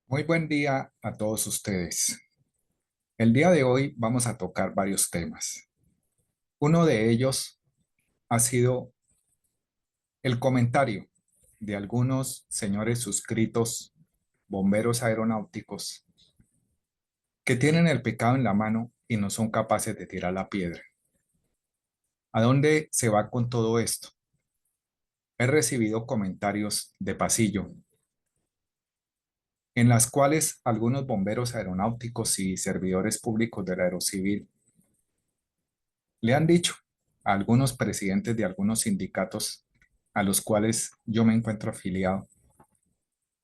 Muy buen día a todos ustedes. El día de hoy vamos a tocar varios temas. Uno de ellos ha sido el comentario de algunos señores suscritos, bomberos aeronáuticos, que tienen el pecado en la mano y no son capaces de tirar la piedra. ¿A dónde se va con todo esto? He recibido comentarios de pasillo en las cuales algunos bomberos aeronáuticos y servidores públicos del aerocivil le han dicho a algunos presidentes de algunos sindicatos a los cuales yo me encuentro afiliado: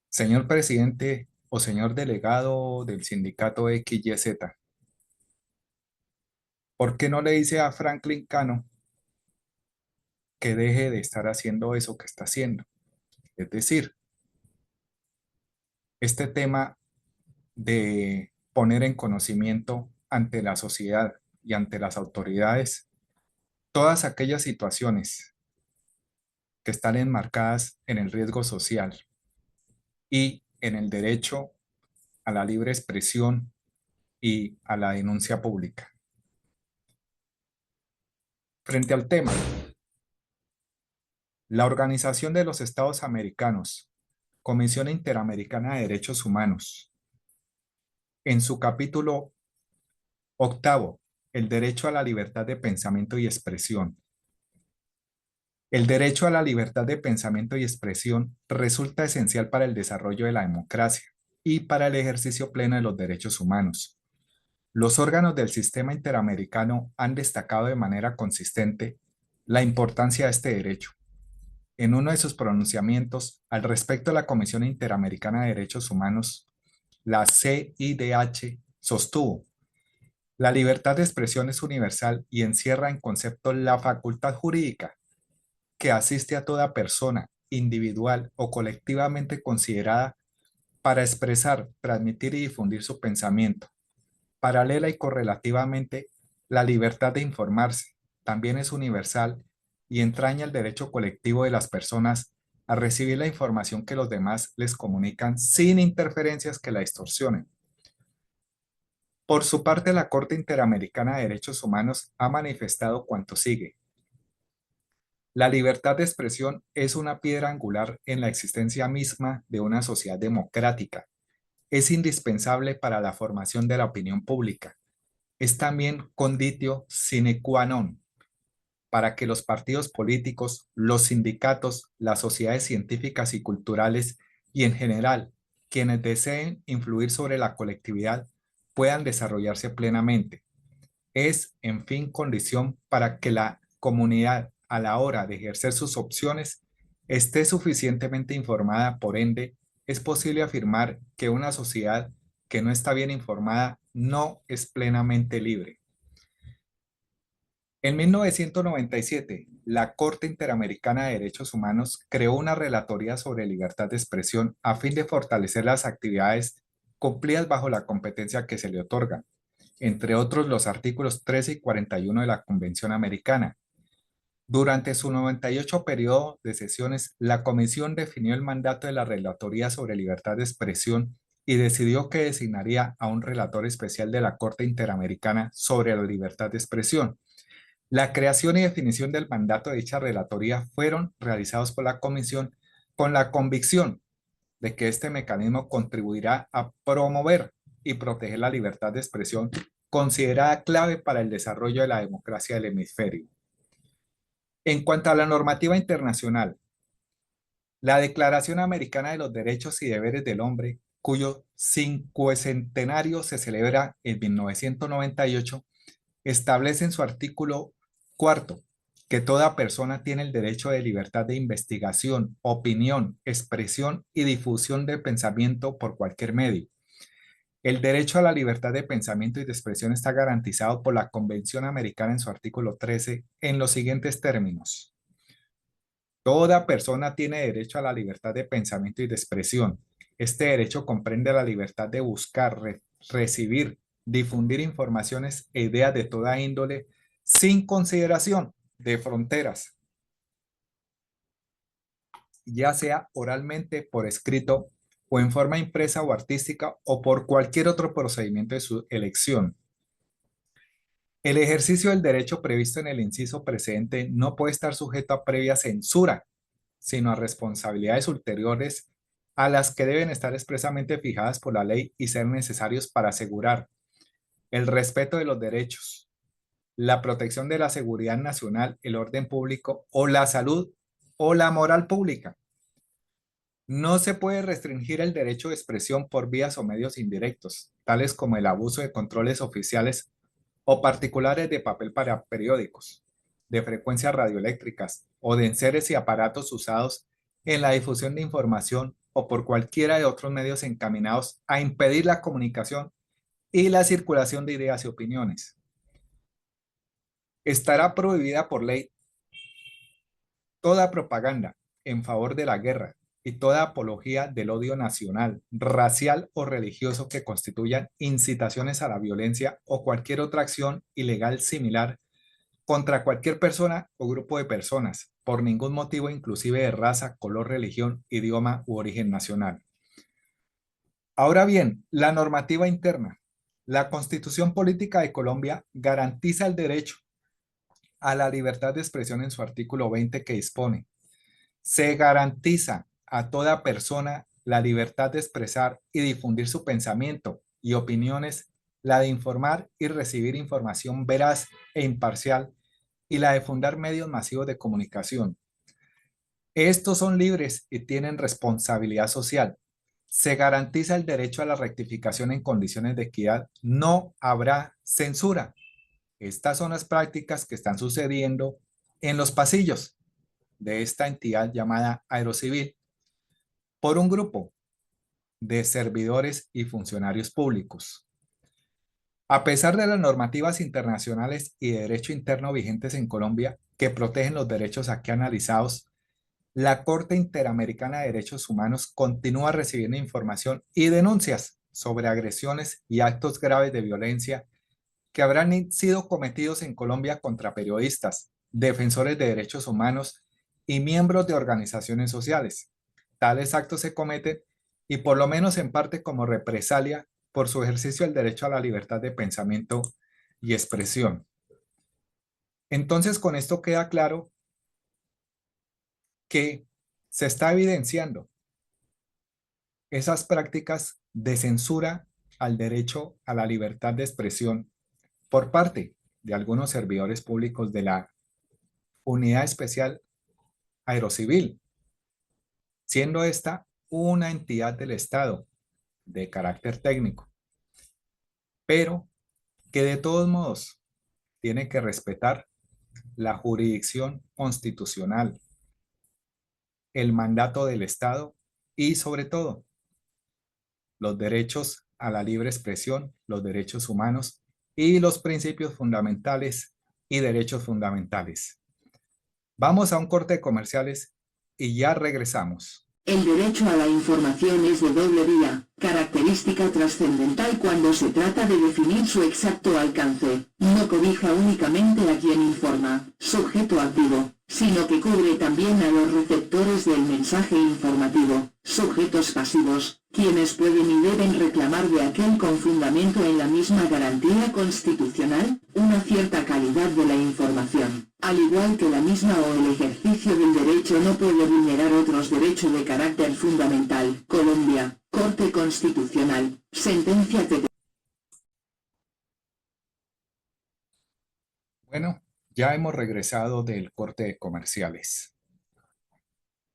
señor presidente o señor delegado del sindicato XYZ, ¿por qué no le dice a Franklin Cano que deje de estar haciendo eso que está haciendo? Es decir, este tema de poner en conocimiento ante la sociedad y ante las autoridades todas aquellas situaciones que están enmarcadas en el riesgo social y en el derecho a la libre expresión y a la denuncia pública. Frente al tema, la Organización de los Estados Americanos, Comisión Interamericana de Derechos Humanos, en su capítulo octavo, el derecho a la libertad de pensamiento y expresión. El derecho a la libertad de pensamiento y expresión resulta esencial para el desarrollo de la democracia y para el ejercicio pleno de los derechos humanos. Los órganos del sistema interamericano han destacado de manera consistente la importancia de este derecho. En uno de sus pronunciamientos al respecto de la Comisión Interamericana de Derechos Humanos, la CIDH sostuvo: la libertad de expresión es universal y encierra en concepto la facultad jurídica que asiste a toda persona, individual o colectivamente considerada, para expresar, transmitir y difundir su pensamiento. Paralela y correlativamente, la libertad de informarse también es universal y entraña el derecho colectivo de las personas a recibir la información que los demás les comunican sin interferencias que la distorsionen. Por su parte, la Corte Interamericana de Derechos Humanos ha manifestado cuanto sigue: la libertad de expresión es una piedra angular en la existencia misma de una sociedad democrática. Es indispensable para la formación de la opinión pública. Es también conditio sine qua non para que los partidos políticos, los sindicatos, las sociedades científicas y culturales y en general quienes deseen influir sobre la colectividad puedan desarrollarse plenamente. Es, en fin, condición para que la comunidad a la hora de ejercer sus opciones esté suficientemente informada. Por ende, es posible afirmar que una sociedad que no está bien informada no es plenamente libre. En 1997, la Corte Interamericana de Derechos Humanos creó una relatoría sobre libertad de expresión a fin de fortalecer las actividades cumplidas bajo la competencia que se le otorga, entre otros los artículos 13 y 41 de la Convención Americana. Durante su 98 periodo de sesiones, la Comisión definió el mandato de la Relatoría sobre Libertad de Expresión y decidió que designaría a un relator especial de la Corte Interamericana sobre la Libertad de Expresión. La creación y definición del mandato de dicha relatoría fueron realizados por la Comisión con la convicción de que este mecanismo contribuirá a promover y proteger la libertad de expresión, considerada clave para el desarrollo de la democracia del hemisferio. En cuanto a la normativa internacional, la Declaración Americana de los Derechos y Deberes del Hombre, cuyo cincuentenario se celebra en 1998, establece en su artículo cuarto que toda persona tiene el derecho de libertad de investigación, opinión, expresión y difusión de pensamiento por cualquier medio. El derecho a la libertad de pensamiento y de expresión está garantizado por la Convención Americana en su artículo 13 en los siguientes términos: toda persona tiene derecho a la libertad de pensamiento y de expresión. Este derecho comprende la libertad de buscar, recibir, difundir informaciones e ideas de toda índole sin consideración de fronteras, ya sea oralmente, por escrito o en forma impresa o artística o por cualquier otro procedimiento de su elección. El ejercicio del derecho previsto en el inciso precedente no puede estar sujeto a previa censura, sino a responsabilidades ulteriores a las que deben estar expresamente fijadas por la ley y ser necesarios para asegurar el respeto de los derechos, la protección de la seguridad nacional, el orden público o la salud o la moral pública. No se puede restringir el derecho de expresión por vías o medios indirectos, tales como el abuso de controles oficiales o particulares de papel para periódicos, de frecuencias radioeléctricas o de enseres y aparatos usados en la difusión de información o por cualquiera de otros medios encaminados a impedir la comunicación y la circulación de ideas y opiniones. Estará prohibida por ley toda propaganda en favor de la guerra y toda apología del odio nacional, racial o religioso que constituyan incitaciones a la violencia o cualquier otra acción ilegal similar contra cualquier persona o grupo de personas, por ningún motivo inclusive de raza, color, religión, idioma u origen nacional. Ahora bien, la normativa interna. La Constitución Política de Colombia garantiza el derecho a la libertad de expresión en su artículo 20 que dispone: se garantiza a toda persona la libertad de expresar y difundir su pensamiento y opiniones, la de informar y recibir información veraz e imparcial y la de fundar medios masivos de comunicación. Estos son libres y tienen responsabilidad social. Se garantiza el derecho a la rectificación en condiciones de equidad. No habrá censura. Estas son las prácticas que están sucediendo en los pasillos de esta entidad llamada Aerocivil por un grupo de servidores y funcionarios públicos. A pesar de las normativas internacionales y de derecho interno vigentes en Colombia que protegen los derechos aquí analizados, la Corte Interamericana de Derechos Humanos continúa recibiendo información y denuncias sobre agresiones y actos graves de violencia que habrán sido cometidos en Colombia contra periodistas, defensores de derechos humanos y miembros de organizaciones sociales. Tales actos se cometen y por lo menos en parte como represalia por su ejercicio del derecho a la libertad de pensamiento y expresión. Entonces, con esto queda claro que se está evidenciando esas prácticas de censura al derecho a la libertad de expresión por parte de algunos servidores públicos de la Unidad Especial Aerocivil, siendo esta una entidad del Estado de carácter técnico, pero que de todos modos tiene que respetar la jurisdicción constitucional, el mandato del Estado y sobre todo los derechos a la libre expresión, los derechos humanos y los principios fundamentales y derechos fundamentales. Vamos a un corte de comerciales y ya regresamos. El derecho a la información es de doble vía, característica trascendental cuando se trata de definir su exacto alcance. No cobija únicamente a quien informa, sujeto activo, sino que cubre también a los receptores del mensaje informativo, sujetos pasivos, quienes pueden y deben reclamar de aquel con fundamento en la misma garantía constitucional, una cierta calidad de la información, al igual que la misma o el ejercicio del derecho no puede vulnerar otros derechos de carácter fundamental. Colombia, Corte Constitucional, sentencia que... Bueno, ya hemos regresado del corte de comerciales.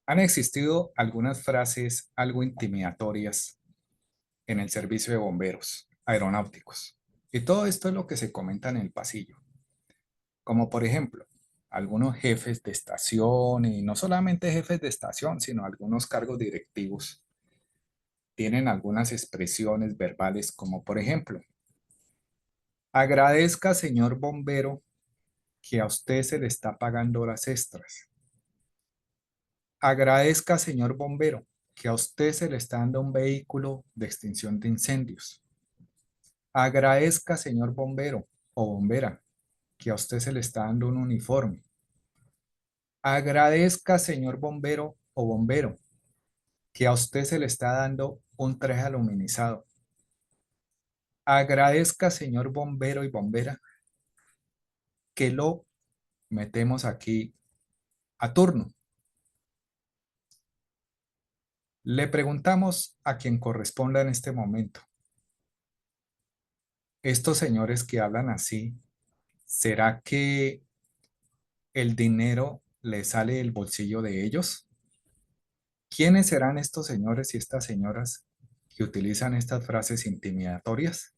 Han existido algunas frases algo intimidatorias en el servicio de bomberos aeronáuticos. Y todo esto es lo que se comenta en el pasillo. Como por ejemplo, algunos jefes de estación, y no solamente jefes de estación, sino algunos cargos directivos, tienen algunas expresiones verbales como por ejemplo: agradezca, señor bombero, que a usted se le está pagando horas extras. Agradezca, señor bombero, que a usted se le está dando un vehículo de extinción de incendios. Agradezca, señor bombero o bombera, que a usted se le está dando un uniforme. Agradezca, señor bombero o bombero, que a usted se le está dando un traje aluminizado. Agradezca, señor bombero y bombera, que lo metemos aquí a turno. Le preguntamos a quien corresponda en este momento. Estos señores que hablan así, ¿será que el dinero le sale del bolsillo de ellos? ¿Quiénes serán estos señores y estas señoras que utilizan estas frases intimidatorias?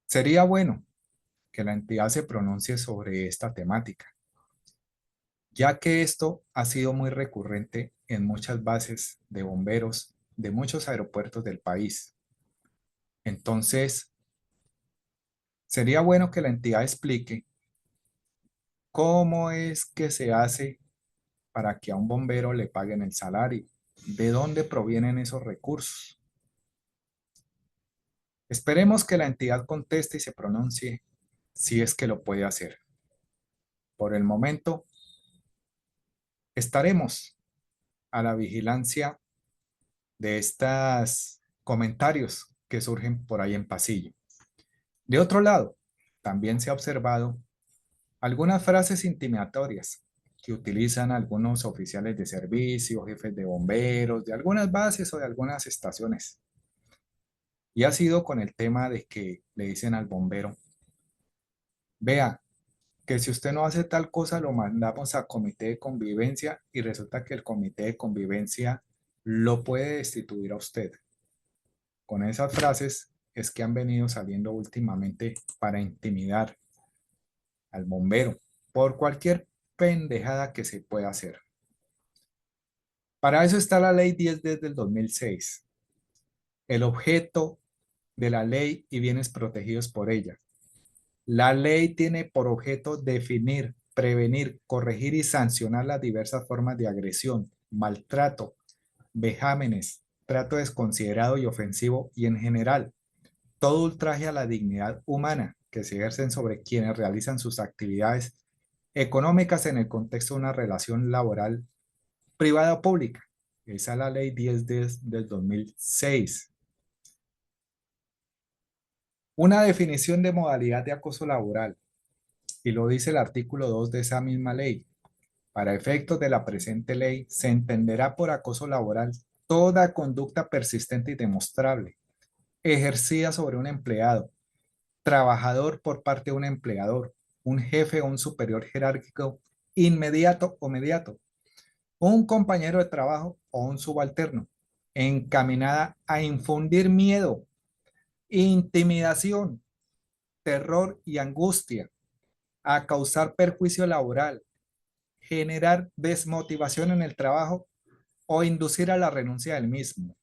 Sería bueno que la entidad se pronuncie sobre esta temática, ya que esto ha sido muy recurrente en muchas bases de bomberos de muchos aeropuertos del país. Entonces, sería bueno que la entidad explique cómo es que se hace para que a un bombero le paguen el salario, de dónde provienen esos recursos. Esperemos que la entidad conteste y se pronuncie si es que lo puede hacer. Por el momento, estaremos a la vigilancia de estos comentarios que surgen por ahí en pasillo. De otro lado, también se ha observado algunas frases intimidatorias que utilizan algunos oficiales de servicio, jefes de bomberos, de algunas bases o de algunas estaciones. Y ha sido con el tema de que le dicen al bombero, vea, que si usted no hace tal cosa, lo mandamos a comité de convivencia y resulta que el comité de convivencia lo puede destituir a usted. Con esas frases es que han venido saliendo últimamente para intimidar al bombero por cualquier pendejada que se pueda hacer. Para eso está la ley 10 desde el 2006. El objeto de la ley y bienes protegidos por ella. La ley tiene por objeto definir, prevenir, corregir y sancionar las diversas formas de agresión, maltrato, vejámenes, trato desconsiderado y ofensivo y en general todo ultraje a la dignidad humana que se ejercen sobre quienes realizan sus actividades económicas en el contexto de una relación laboral privada o pública. Esa es la ley 10 del 2006. Una definición de modalidad de acoso laboral, y lo dice el artículo 2 de esa misma ley. Para efectos de la presente ley, se entenderá por acoso laboral toda conducta persistente y demostrable ejercida sobre un empleado, trabajador por parte de un empleador, un jefe o un superior jerárquico inmediato o mediato, un compañero de trabajo o un subalterno, encaminada a infundir miedo, intimidación, terror y angustia, a causar perjuicio laboral, generar desmotivación en el trabajo o inducir a la renuncia del mismo.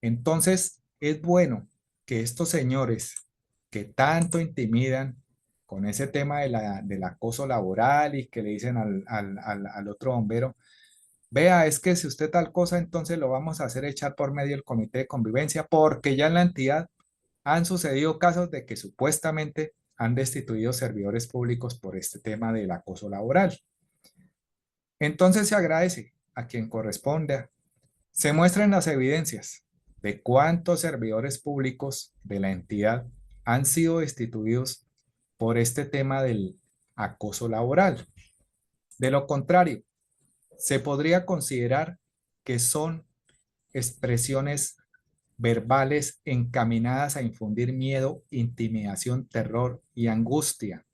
Entonces, es bueno que estos señores que tanto intimidan con ese tema del acoso laboral y que le dicen al otro bombero, vea, es que si usted tal cosa, entonces lo vamos a hacer echar por medio del comité de convivencia, porque ya en la entidad han sucedido casos de que supuestamente han destituido servidores públicos por este tema del acoso laboral. Entonces se agradece a quien corresponda. Se muestran las evidencias de cuántos servidores públicos de la entidad han sido destituidos por este tema del acoso laboral. De lo contrario, se podría considerar que son expresiones verbales encaminadas a infundir miedo, intimidación, terror y angustia.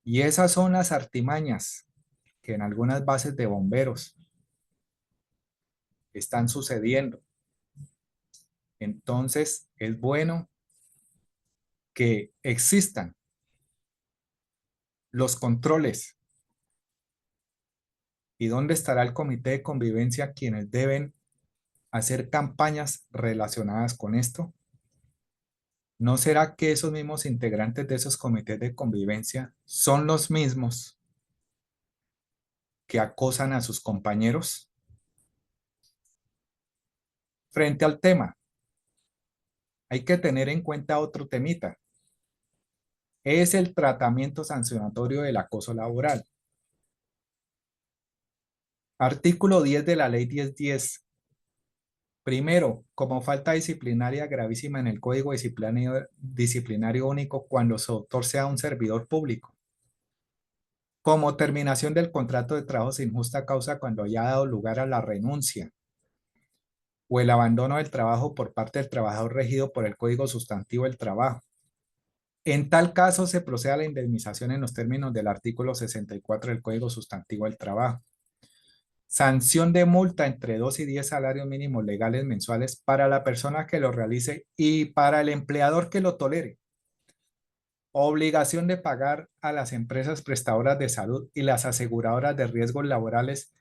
Y esas son las artimañas que en algunas bases de bomberos están sucediendo. Entonces, es bueno que existan los controles. ¿Y dónde estará el comité de convivencia quienes deben hacer campañas relacionadas con esto? ¿No será que esos mismos integrantes de esos comités de convivencia son los mismos que acosan a sus compañeros? Frente al tema, hay que tener en cuenta otro temita. Es el tratamiento sancionatorio del acoso laboral. Artículo 10 de la Ley 1010. Primero, como falta disciplinaria gravísima en el Código Disciplinario Único cuando su autor sea un servidor público. Como terminación del contrato de trabajo sin justa causa cuando haya dado lugar a la renuncia o el abandono del trabajo por parte del trabajador regido por el Código Sustantivo del Trabajo. En tal caso, se procede a la indemnización en los términos del artículo 64 del Código Sustantivo del Trabajo. Sanción de multa entre 2 y 10 salarios mínimos legales mensuales para la persona que lo realice y para el empleador que lo tolere. Obligación de pagar a las empresas prestadoras de salud y las aseguradoras de riesgos laborales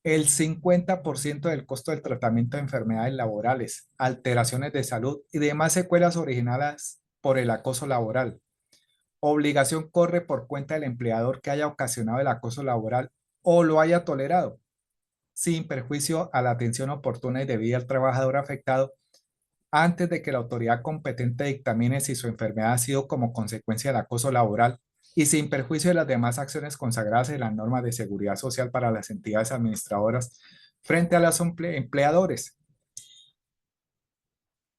el 50% del costo del tratamiento de enfermedades laborales, alteraciones de salud y demás secuelas originadas por el acoso laboral. Obligación corre por cuenta del empleador que haya ocasionado el acoso laboral o lo haya tolerado, sin perjuicio a la atención oportuna y debida al trabajador afectado antes de que la autoridad competente dictamine si su enfermedad ha sido como consecuencia del acoso laboral y sin perjuicio de las demás acciones consagradas en las normas de seguridad social para las entidades administradoras frente a los empleadores.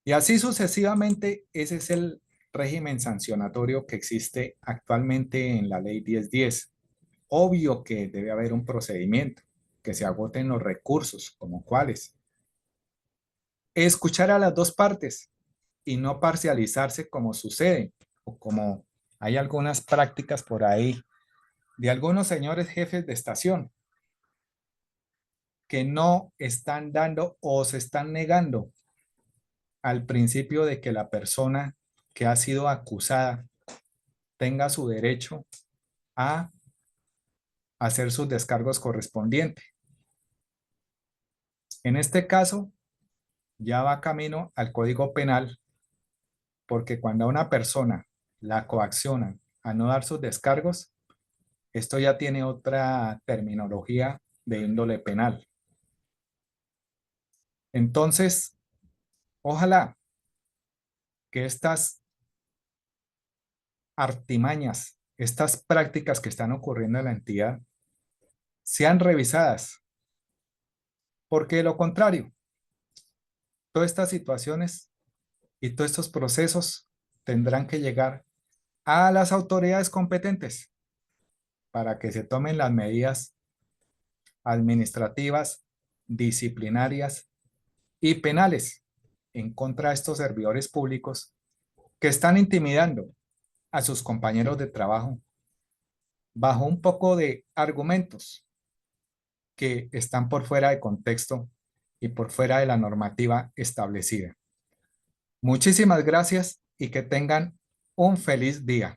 Y así sucesivamente, ese es el régimen sancionatorio que existe actualmente en la ley 1010. Obvio que debe haber un procedimiento, que se agoten los recursos, como cuáles. Escuchar a las dos partes y no parcializarse como sucede o como hay algunas prácticas por ahí de algunos señores jefes de estación que no están dando o se están negando al principio de que la persona que ha sido acusada tenga su derecho a hacer sus descargos correspondientes. En este caso, ya va camino al Código Penal, porque cuando a una persona la coaccionan a no dar sus descargos, esto ya tiene otra terminología de índole penal. Entonces, ojalá que estas artimañas, estas prácticas que están ocurriendo en la entidad, sean revisadas, porque de lo contrario, todas estas situaciones y todos estos procesos tendrán que llegar a las autoridades competentes para que se tomen las medidas administrativas, disciplinarias y penales en contra de estos servidores públicos que están intimidando a sus compañeros de trabajo bajo un poco de argumentos que están por fuera de contexto y por fuera de la normativa establecida. Muchísimas gracias y que tengan un feliz día.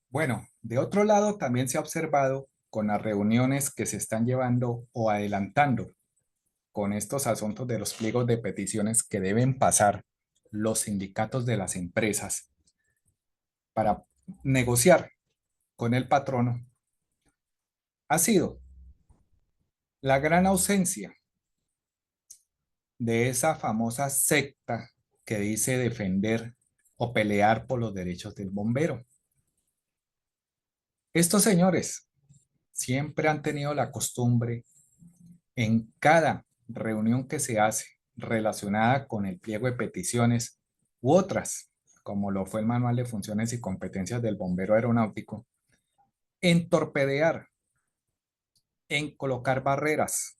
Bueno, de otro lado también se ha observado con las reuniones que se están llevando o adelantando con estos asuntos de los pliegos de peticiones que deben pasar los sindicatos de las empresas para negociar con el patrono, ha sido la gran ausencia de esa famosa secta que dice defender o pelear por los derechos del bombero. Estos señores siempre han tenido la costumbre en cada reunión que se hace relacionada con el pliego de peticiones u otras, como lo fue el Manual de Funciones y Competencias del Bombero Aeronáutico, en torpedear, en colocar barreras,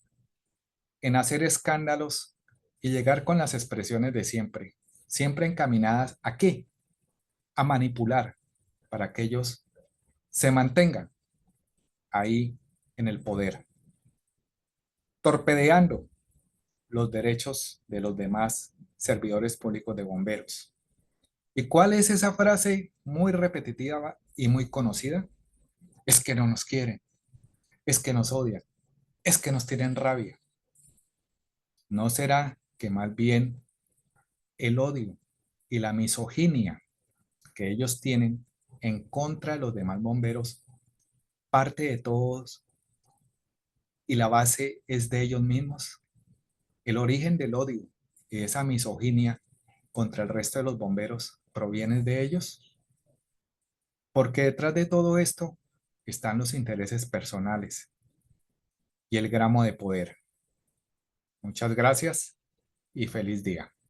en hacer escándalos y llegar con las expresiones de siempre, siempre encaminadas ¿a qué? A manipular para que ellos se mantengan ahí en el poder, torpedeando los derechos de los demás servidores públicos de bomberos. ¿Y cuál es esa frase muy repetitiva y muy conocida? Es que no nos quieren, es que nos odian, es que nos tienen rabia. ¿No será que más bien el odio y la misoginia que ellos tienen en contra de los demás bomberos parte de todos y la base es de ellos mismos? El origen del odio y esa misoginia contra el resto de los bomberos proviene de ellos, porque detrás de todo esto están los intereses personales y el gramo de poder. Muchas gracias y feliz día.